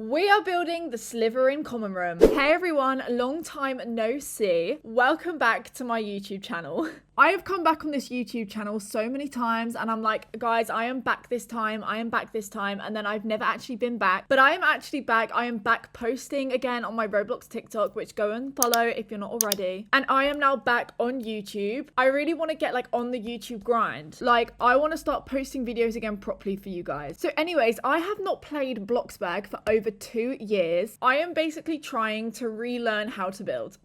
We are building the SLYTHERIN common room. Hey everyone, long time no see. Welcome back to my YouTube channel. I have come back on this YouTube channel so many times and I'm like, guys, I am back this time, and then I've never actually been back. But I am actually back. I am back posting again on my Roblox TikTok, which go and follow if you're not already. And I am now back on YouTube. I really want to get like on the YouTube grind. Like I want to start posting videos again properly for you guys. So anyways, I have not played Bloxburg for over 2 years. I am basically trying to relearn how to build.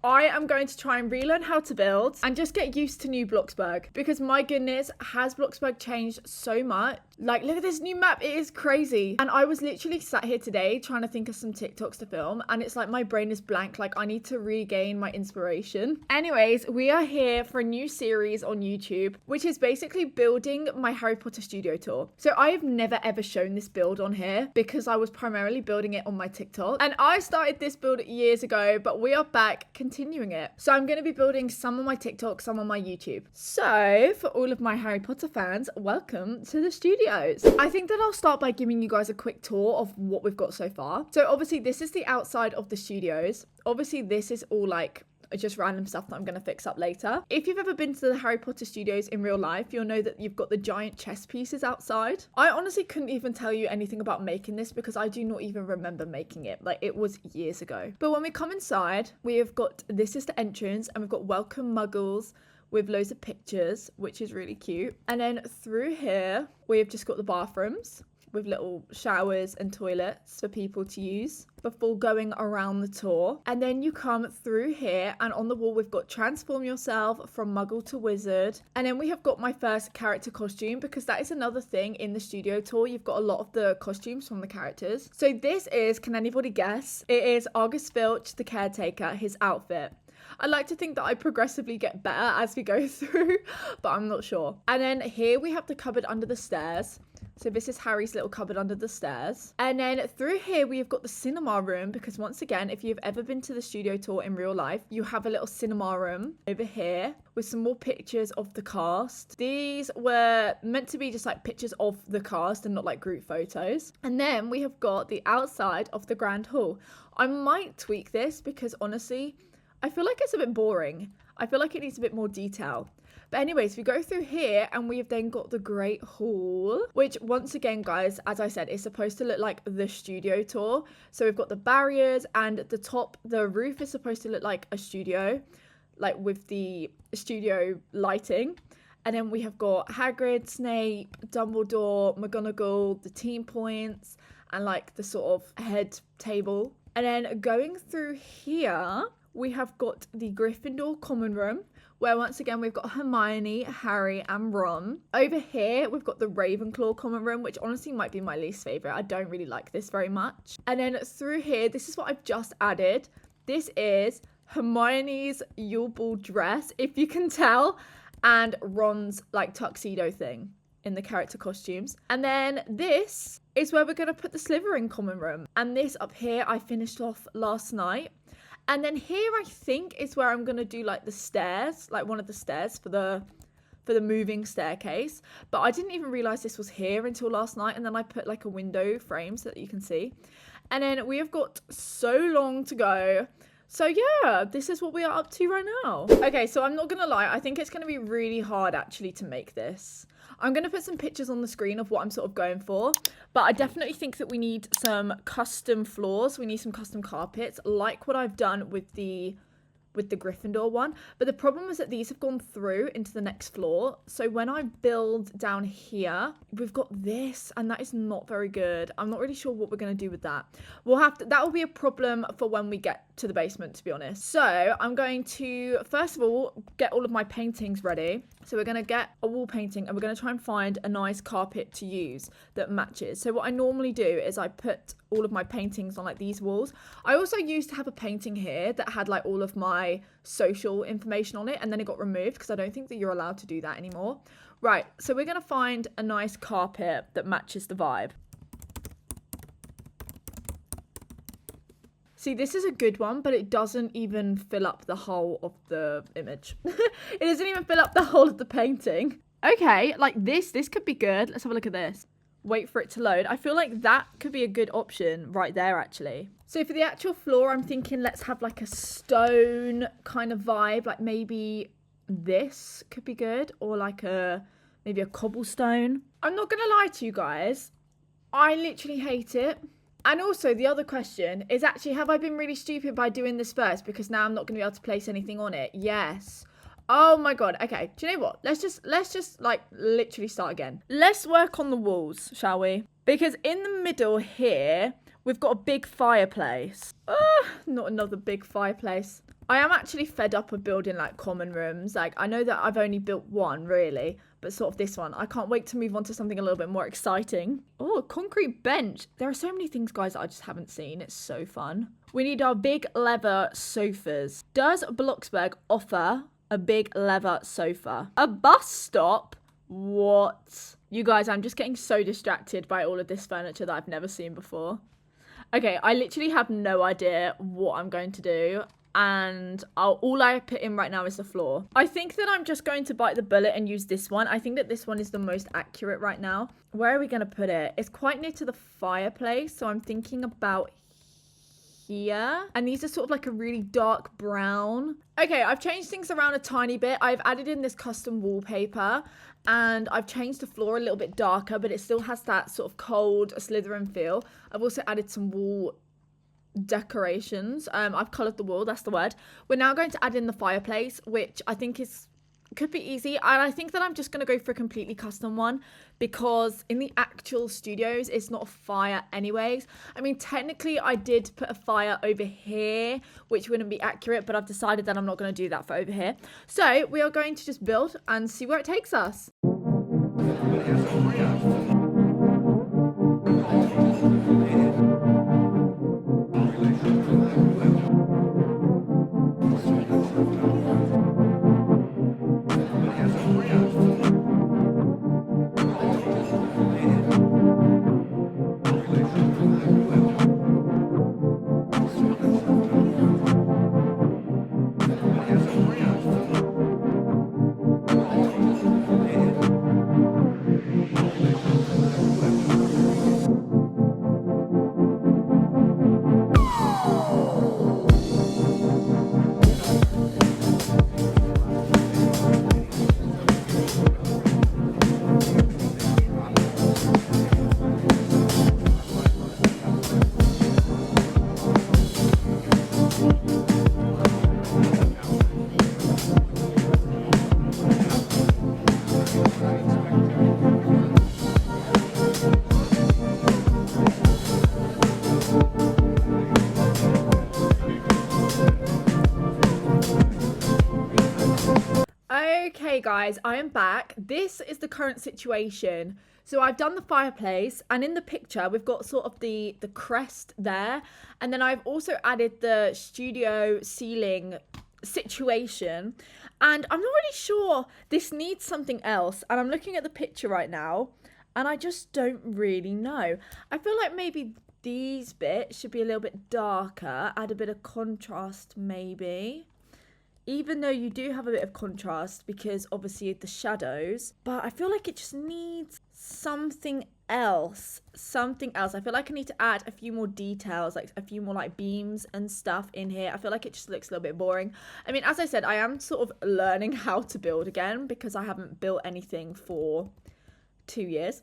I am going to try and relearn how to build and just get used to new Bloxburg, because my goodness, has Bloxburg changed so much. Like, look at this new map. It is crazy. And I was literally sat here today trying to think of some TikToks to film, and it's like my brain is blank. Like, I need to regain my inspiration. Anyways, we are here for a new series on YouTube, which is basically building my Harry Potter studio tour. So I have never ever shown this build on here because I was primarily building it on my TikTok. And I started this build years ago, but we are back continuing it. So I'm going to be building some on my TikTok, some on my YouTube. So for all of my Harry Potter fans, welcome to the studios. I think that I'll start by giving you guys a quick tour of what we've got so far. So obviously this is the outside of the studios. Obviously this is all like just random stuff that I'm going to fix up later. If you've ever been to the Harry Potter studios in real life, you'll know that you've got the giant chess pieces outside. I honestly couldn't even tell you anything about making this because I do not even remember making it. Like, it was years ago. But when we come inside, we have got, this is the entrance, and we've got welcome muggles with loads of pictures, which is really cute. And then through here, we've just got the bathrooms with little showers and toilets for people to use before going around the tour. And then you come through here, and on the wall we've got transform yourself from muggle to wizard. And then we have got my first character costume, because that is another thing in the studio tour. You've got a lot of the costumes from the characters. So this is, can anybody guess? It is Argus Filch, the caretaker, his outfit. I like to think that I progressively get better as we go through, but I'm not sure. And then here we have the cupboard under the stairs. So this is Harry's little cupboard under the stairs. And then through here, we've got the cinema room, because once again, if you've ever been to the studio tour in real life, you have a little cinema room over here with some more pictures of the cast. These were meant to be just like pictures of the cast and not like group photos. And then we have got the outside of the grand hall. I might tweak this because honestly, I feel like it's a bit boring. I feel like it needs a bit more detail. But anyways, we go through here and we've then got the Great Hall, which once again, guys, as I said, is supposed to look like the studio tour. So we've got the barriers, and at the top, the roof is supposed to look like a studio, like with the studio lighting. And then we have got Hagrid, Snape, Dumbledore, McGonagall, the team points, and like the sort of head table. And then going through here, we have got the Gryffindor common room, where once again we've got Hermione, Harry and Ron. Over here we've got the Ravenclaw common room, which honestly might be my least favourite. I don't really like this very much. And then through here, this is what I've just added. This is Hermione's Yule Ball dress, if you can tell, and Ron's like tuxedo thing in the character costumes. And then this is where we're going to put the SLYTHERIN common room. And this up here I finished off last night. And then here I think is where I'm going to do like the stairs, like one of the stairs for the moving staircase. But I didn't even realize this was here until last night. And then I put like a window frame so that you can see. And then we have got so long to go. So yeah, this is what we are up to right now. Okay, so I'm not going to lie. I think it's going to be really hard actually to make this. I'm going to put some pictures on the screen of what I'm sort of going for. But I definitely think that we need some custom floors. We need some custom carpets, like what I've done with the Gryffindor one. But the problem is that these have gone through into the next floor. So when I build down here, we've got this, and that is not very good. I'm not really sure what we're going to do with that. We'll have to, that will be a problem for when we get to the basement, to be honest. So I'm going to, first of all, get all of my paintings ready. So we're going to get a wall painting, and we're going to try and find a nice carpet to use that matches. So what I normally do is I put all of my paintings on like these walls. I also used to have a painting here that had like all of my social information on it, and then it got removed because I don't think that you're allowed to do that anymore. Right, so we're going to find a nice carpet that matches the vibe. See, this is a good one, but it doesn't even fill up the whole of the image. It doesn't even fill up the whole of the painting. Okay, like this could be good. Let's have a look at this. wait for it to load. I feel like that could be a good option right there, actually. So for the actual floor, I'm thinking let's have like a stone kind of vibe. Like maybe this could be good, or like maybe a cobblestone. I'm not gonna lie to you guys, I literally hate it. And also the other question is actually, have I been really stupid by doing this first, because now I'm not gonna be able to place anything on it? Yes. Oh my god. Okay, do you know what, let's just like literally start again. Let's work on the walls, shall we? Because in the middle here we've got a big fireplace. Not another big fireplace. I am actually fed up of building like common rooms. Like, I know that I've only built one really, but sort of this one. I can't wait to move on to something a little bit more exciting. Oh, a concrete bench. There are so many things, guys, that I just haven't seen. It's so fun. We need our big leather sofas. Does Bloxburg offer a big leather sofa? A bus stop? What? You guys, I'm just getting so distracted by all of this furniture that I've never seen before. Okay, I literally have no idea what I'm going to do. And all I put in right now is the floor. I think that I'm just going to bite the bullet and use this one. I think that this one is the most accurate right now. Where are we going to put it? It's quite near to the fireplace, so I'm thinking about here. And these are sort of like a really dark brown. Okay, I've changed things around a tiny bit. I've added in this custom wallpaper, and I've changed the floor a little bit darker, but it still has that sort of cold Slytherin feel. I've also added some wall decorations. I've coloured the wall, that's the word. We're now going to add in the fireplace, which I think could be easy, and I think that I'm just going to go for a completely custom one, because in the actual studios it's not a fire anyways. I mean, technically I did put a fire over here, which wouldn't be accurate, but I've decided that I'm not going to do that for over here. So we are going to just build and see where it takes us. Okay guys, I am back. This is the current situation. So I've done the fireplace, and in the picture we've got sort of the crest there, and then I've also added the studio ceiling situation, and I'm not really sure, this needs something else, and I'm looking at the picture right now and I just don't really know. I feel like maybe these bits should be a little bit darker, add a bit of contrast maybe. Even though you do have a bit of contrast because obviously the shadows, but I feel like it just needs something else. I feel like I need to add a few more details, like a few more like beams and stuff in here. I feel like it just looks a little bit boring. I mean, as I said, I am sort of learning how to build again because I haven't built anything for 2 years.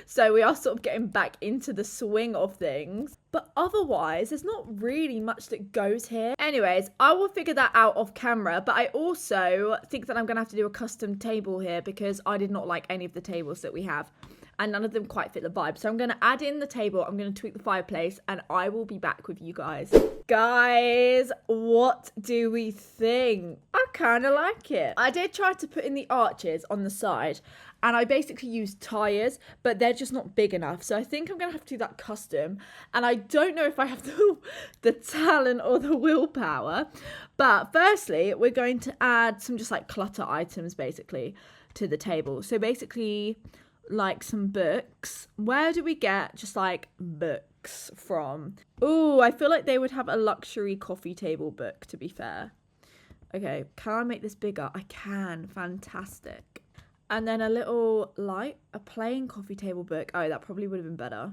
So we are sort of getting back into the swing of things, but otherwise there's not really much that goes here. Anyways, I will figure that out off camera, but I also think that I'm gonna have to do a custom table here because I did not like any of the tables that we have and none of them quite fit the vibe. So I'm gonna add in the table, I'm gonna tweak the fireplace, and I will be back with you guys. Guys, what do we think? I kind of like it. I did try to put in the arches on the side, and I basically used tires, but they're just not big enough. So I think I'm going to have to do that custom. And I don't know if I have the talent or the willpower. But firstly, we're going to add some just like clutter items basically to the table. So basically like some books. Where do we get just like books from? Oh, I feel like they would have a luxury coffee table book, to be fair. Okay, can I make this bigger? I can. Fantastic. And then a little light, a plain coffee table book. Oh, that probably would have been better.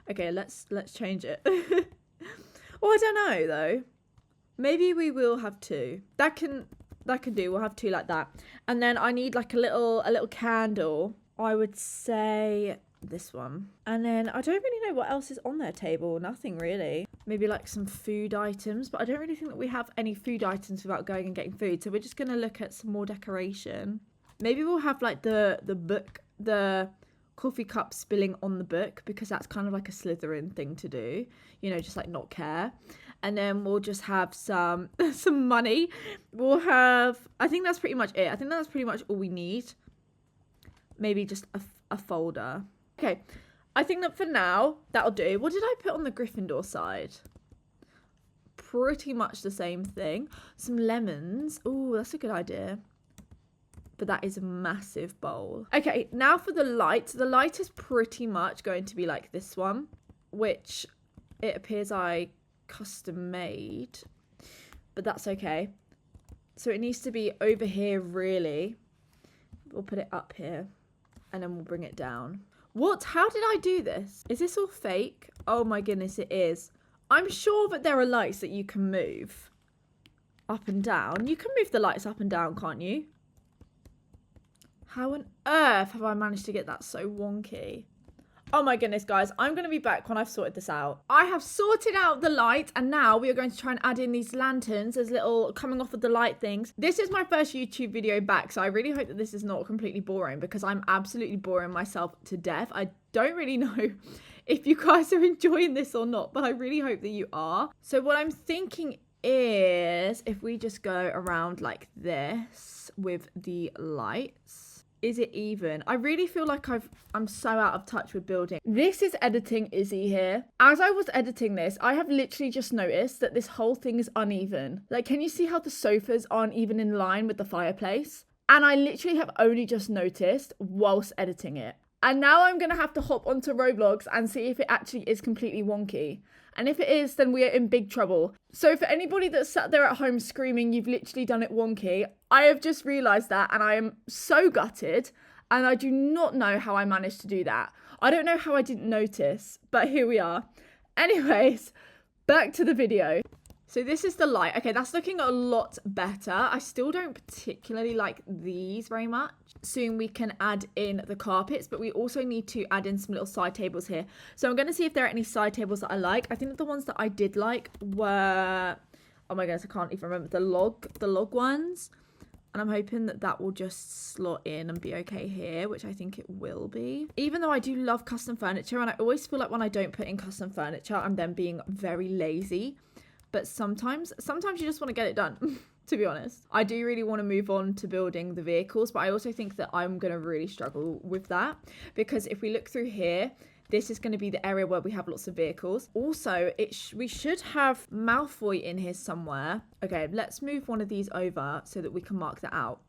Okay, let's change it. Oh, I don't know though. Maybe we will have two. That can do. We'll have two like that. And then I need like a little candle. I would say this one. And then I don't really know what else is on their table. Nothing really. Maybe like some food items, but I don't really think that we have any food items without going and getting food. So we're just going to look at some more decoration. Maybe we'll have like the book, the coffee cup spilling on the book, because that's kind of like a Slytherin thing to do, you know, just like not care. And then we'll just have some money. We'll have, I think that's pretty much it. I think that's pretty much all we need. Maybe just a folder. Okay, I think that for now, that'll do. What did I put on the Gryffindor side? Pretty much the same thing. Some lemons. Oh, that's a good idea. But that is a massive bowl. Okay, now for the light. The light is pretty much going to be like this one, which it appears I custom made, but that's okay. So it needs to be over here, really. We'll put it up here and then we'll bring it down. What? How did I do this? Is this all fake? Oh my goodness, it is. I'm sure that there are lights that you can move up and down. You can move the lights up and down, can't you? How on earth have I managed to get that so wonky? Oh my goodness, guys. I'm going to be back when I've sorted this out. I have sorted out the light, and now we are going to try and add in these lanterns as little coming off of the light things. This is my first YouTube video back, so I really hope that this is not completely boring, because I'm absolutely boring myself to death. I don't really know if you guys are enjoying this or not, but I really hope that you are. So what I'm thinking is if we just go around like this with the lights. Is it even? I really feel like I'm so out of touch with building. This is editing Izzy here. As I was editing this, I have literally just noticed that this whole thing is uneven. Like, can you see how the sofas aren't even in line with the fireplace? And I literally have only just noticed whilst editing it. And now I'm going to have to hop onto Roblox and see if it actually is completely wonky. And if it is, then we are in big trouble. So for anybody that's sat there at home screaming, you've literally done it wonky, I have just realised that and I am so gutted. And I do not know how I managed to do that. I don't know how I didn't notice, but here we are. Anyways, back to the video. So this is the light. Okay, that's looking a lot better. I still don't particularly like these very much. Soon we can add in the carpets, but we also need to add in some little side tables here. So I'm going to see if there are any side tables that I like. I think that the ones that I did like were, oh my goodness, I can't even remember, the log ones. And I'm hoping that that will just slot in and be okay here, which I think it will be. Even though I do love custom furniture, and I always feel like when I don't put in custom furniture, I'm then being very lazy. But sometimes you just want to get it done, to be honest. I do really want to move on to building the vehicles, but I also think that I'm going to really struggle with that. Because if we look through here, this is going to be the area where we have lots of vehicles. Also, we should have Malfoy in here somewhere. Okay, let's move one of these over so that we can mark that out.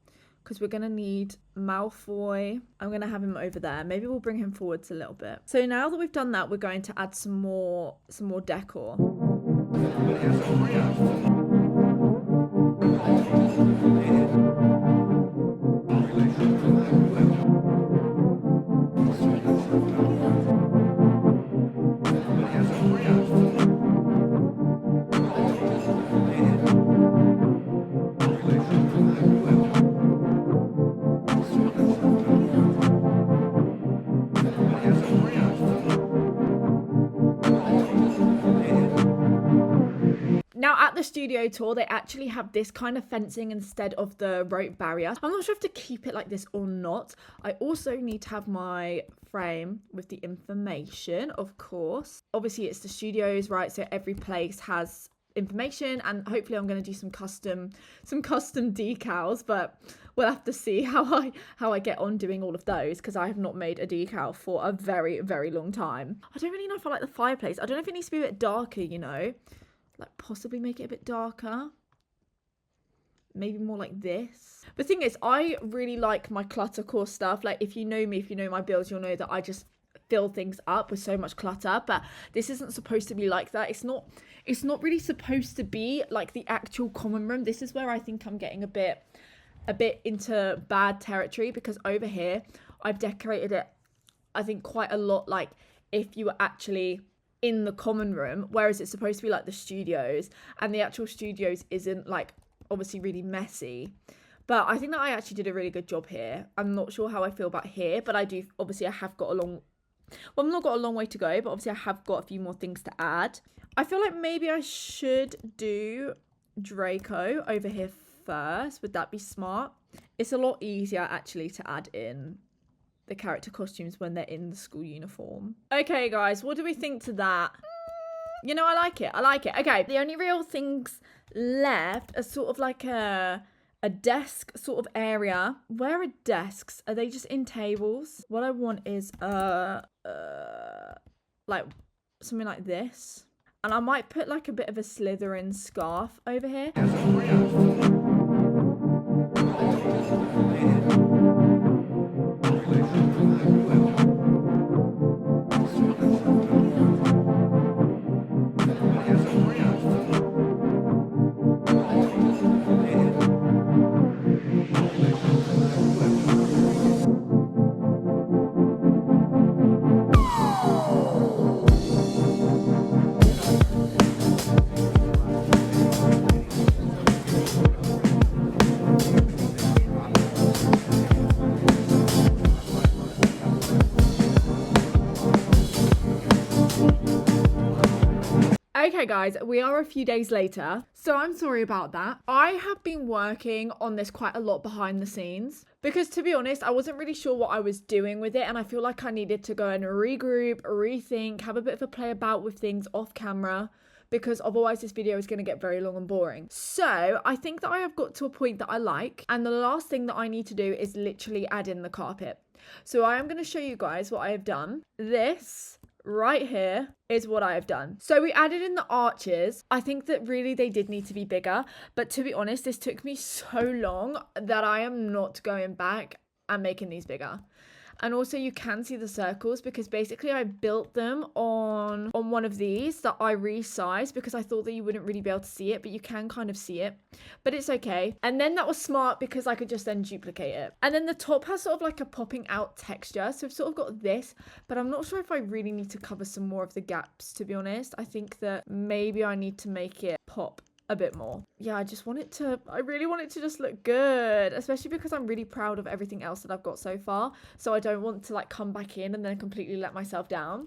Because we're going to need Malfoy. I'm going to have him over there. Maybe we'll bring him forwards a little bit. So now that we've done that, we're going to add some more decor. Now at the studio tour, they actually have this kind of fencing instead of the rope barrier. I'm not sure if to keep it like this or not. I also need to have my frame with the information, of course. Obviously it's the studios, right? So every place has information, and hopefully I'm going to do some custom decals, but we'll have to see how I get on doing all of those, because I have not made a decal for a very, very long time. I don't really know if I like the fireplace. I don't know if it needs to be a bit darker, you know. Like possibly make it a bit darker. Maybe more like this. The thing is, I really like my cluttercore stuff. Like if you know me, if you know my builds, you'll know that I just fill things up with so much clutter. But this isn't supposed to be like that. It's not really supposed to be like the actual common room. This is where I think I'm getting a bit a bit into bad territory, because over here I've decorated it, I think, quite a lot like if you were actually in the common room, whereas it's supposed to be like the studios, and the actual studios isn't like obviously really messy. But I think that I actually did a really good job here. I'm not sure how I feel about here, but I do, obviously I have got a long, well, I've not got a long way to go, but obviously I have got a few more things to add. I feel like maybe I should do Draco over here first. Would that be smart? It's a lot easier actually to add in the character costumes when they're in the school uniform. Okay, guys, what do we think to that? You know, I like it. I like it. Okay, the only real things left are sort of like a desk sort of area. Where are desks? Are they just in tables? What I want is like something like this. And I might put like a bit of a Slytherin scarf over here. Okay guys, we are a few days later, so I'm sorry about that. I have been working on this quite a lot behind the scenes, because to be honest, I wasn't really sure what I was doing with it, and I feel like I needed to go and regroup, rethink, have a bit of a play about with things off camera, because otherwise this video is going to get very long and boring. So I think that I have got to a point that I like, and the last thing that I need to do is literally add in the carpet. So I am going to show you guys what I have done. This right here is what I have done. So we added in the arches. I think that really they did need to be bigger, but to be honest, this took me so long that I am not going back and making these bigger. And also you can see the circles, because basically I built them on one of these that I resized, because I thought that you wouldn't really be able to see it, but you can kind of see it, but it's okay. And then that was smart because I could just then duplicate it. And then the top has sort of like a popping out texture. So I've sort of got this, but I'm not sure if I really need to cover some more of the gaps, to be honest. I think that maybe I need to make it pop a bit more. Yeah, I really want it to just look good, especially because I'm really proud of everything else that I've got so far. So I don't want to like come back in and then completely let myself down.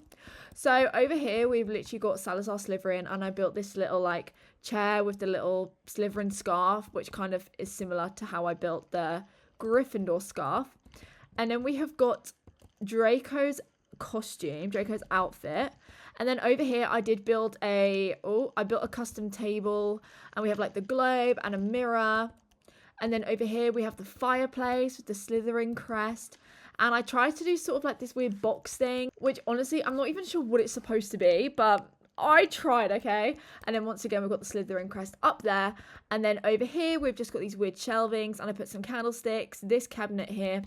So over here, we've literally got Salazar Slytherin, and I built this little like chair with the little Slytherin scarf, which kind of is similar to how I built the Gryffindor scarf. And then we have got Draco's costume, Draco's outfit. And then over here, I did build I built a custom table, and we have like the globe and a mirror. And then over here, we have the fireplace with the Slytherin crest. And I tried to do sort of like this weird box thing, which honestly, I'm not even sure what it's supposed to be, but I tried, okay? And then once again, we've got the Slytherin crest up there. And then over here, we've just got these weird shelvings, and I put some candlesticks, this cabinet here,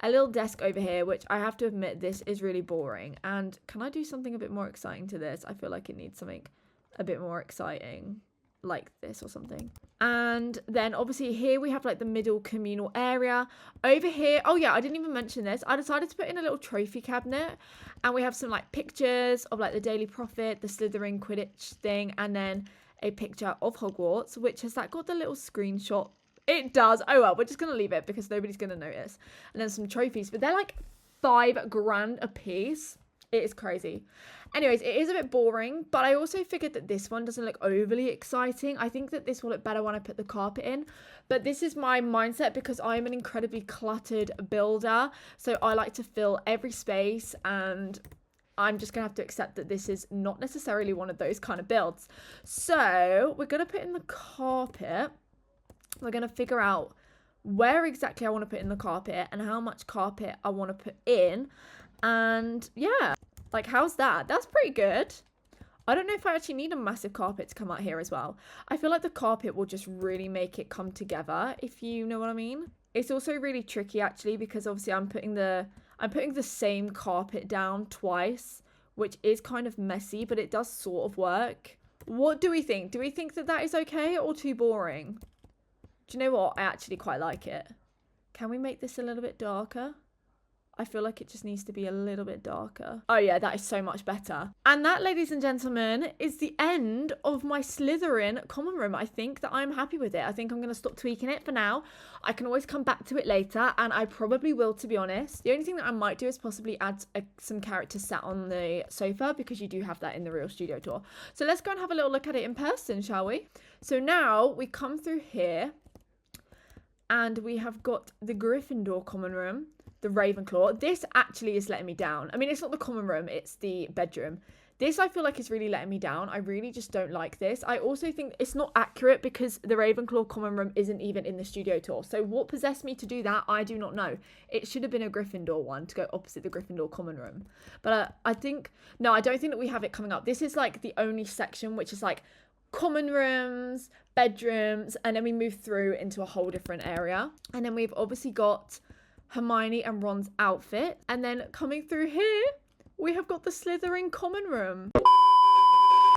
a little desk over here, which I have to admit, this is really boring. And can I do something a bit more exciting to this? I feel like it needs something a bit more exciting, like this or something. And then obviously here we have like the middle communal area. Over here, oh yeah, I didn't even mention this. I decided to put in a little trophy cabinet, and we have some like pictures of like the Daily Prophet, the Slytherin Quidditch thing, and then a picture of Hogwarts, which has that got the little screenshot. It does. Oh well, we're just going to leave it because nobody's going to notice. And then some trophies, but they're like $5,000 a piece. It is crazy. Anyways, it is a bit boring, but I also figured that this one doesn't look overly exciting. I think that this will look better when I put the carpet in, but this is my mindset because I'm an incredibly cluttered builder. So I like to fill every space, and I'm just going to have to accept that this is not necessarily one of those kind of builds. So we're going to put in the carpet. We're going to figure out where exactly I want to put in the carpet and how much carpet I want to put in. And yeah, like how's that? That's pretty good. I don't know if I actually need a massive carpet to come out here as well. I feel like the carpet will just really make it come together, if you know what I mean. It's also really tricky actually, because obviously I'm putting the same carpet down twice, which is kind of messy, but it does sort of work. What do we think? Do we think that that is okay or too boring? Do you know what? I actually quite like it. Can we make this a little bit darker? I feel like it just needs to be a little bit darker. Oh yeah, that is so much better. And that, ladies and gentlemen, is the end of my Slytherin common room. I think that I'm happy with it. I think I'm going to stop tweaking it for now. I can always come back to it later, and I probably will, to be honest. The only thing that I might do is possibly add some characters sat on the sofa, because you do have that in the real studio tour. So let's go and have a little look at it in person, shall we? So now we come through here, and we have got the Gryffindor common room. The Ravenclaw. This actually is letting me down. I mean, it's not the common room, it's the bedroom. This I feel like is really letting me down. I really just don't like this. I also think it's not accurate because the Ravenclaw common room isn't even in the studio tour. So what possessed me to do that, I do not know. It should have been a Gryffindor one to go opposite the Gryffindor common room. But I think, no, I don't think that we have it coming up. This is like the only section which is like common rooms, bedrooms, and then we move through into a whole different area. And then we've obviously got Hermione and Ron's outfit, and then coming through here we have got the Slytherin common room.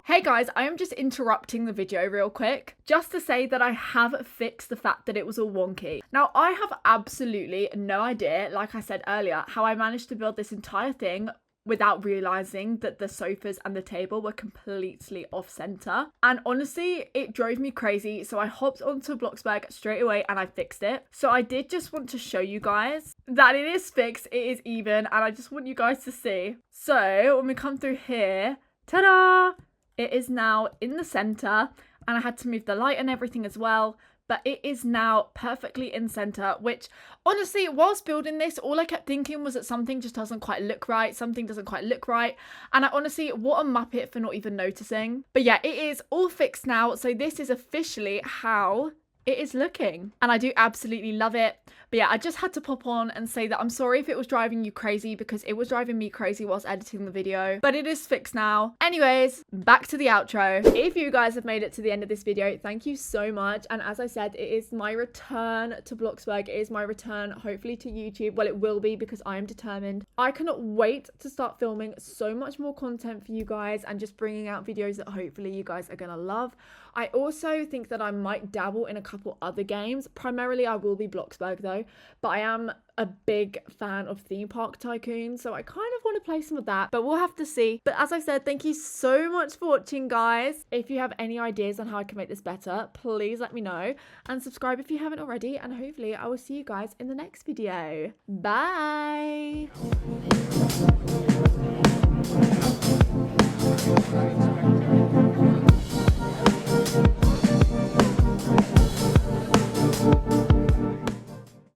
Hey guys, I am just interrupting the video real quick just to say that I have fixed the fact that it was all wonky. Now, I have absolutely no idea, like I said earlier, how I managed to build this entire thing without realizing that the sofas and the table were completely off center. And honestly, it drove me crazy. So I hopped onto Bloxburg straight away and I fixed it. So I did just want to show you guys that it is fixed, it is even, and I just want you guys to see. So when we come through here, ta-da! It is now in the center, and I had to move the light and everything as well. But it is now perfectly in center, which honestly, whilst building this, all I kept thinking was that something just doesn't quite look right. Something doesn't quite look right. And I honestly, what a muppet for not even noticing. But yeah, it is all fixed now. So this is officially how it is looking. And I do absolutely love it. But yeah, I just had to pop on and say that I'm sorry if it was driving you crazy, because it was driving me crazy whilst editing the video. But it is fixed now. Anyways, back to the outro. If you guys have made it to the end of this video, thank you so much. And as I said, it is my return to Bloxburg. It is my return, hopefully, to YouTube. Well, it will be, because I am determined. I cannot wait to start filming so much more content for you guys and just bringing out videos that hopefully you guys are gonna love. I also think that I might dabble in a couple other games. Primarily, I will be Bloxburg though, but I am a big fan of Theme Park Tycoon, so I kind of want to play some of that, but we'll have to see. But as I said, thank you so much for watching, guys. If you have any ideas on how I can make this better, please let me know, and subscribe if you haven't already, and hopefully I will see you guys in the next video. Bye.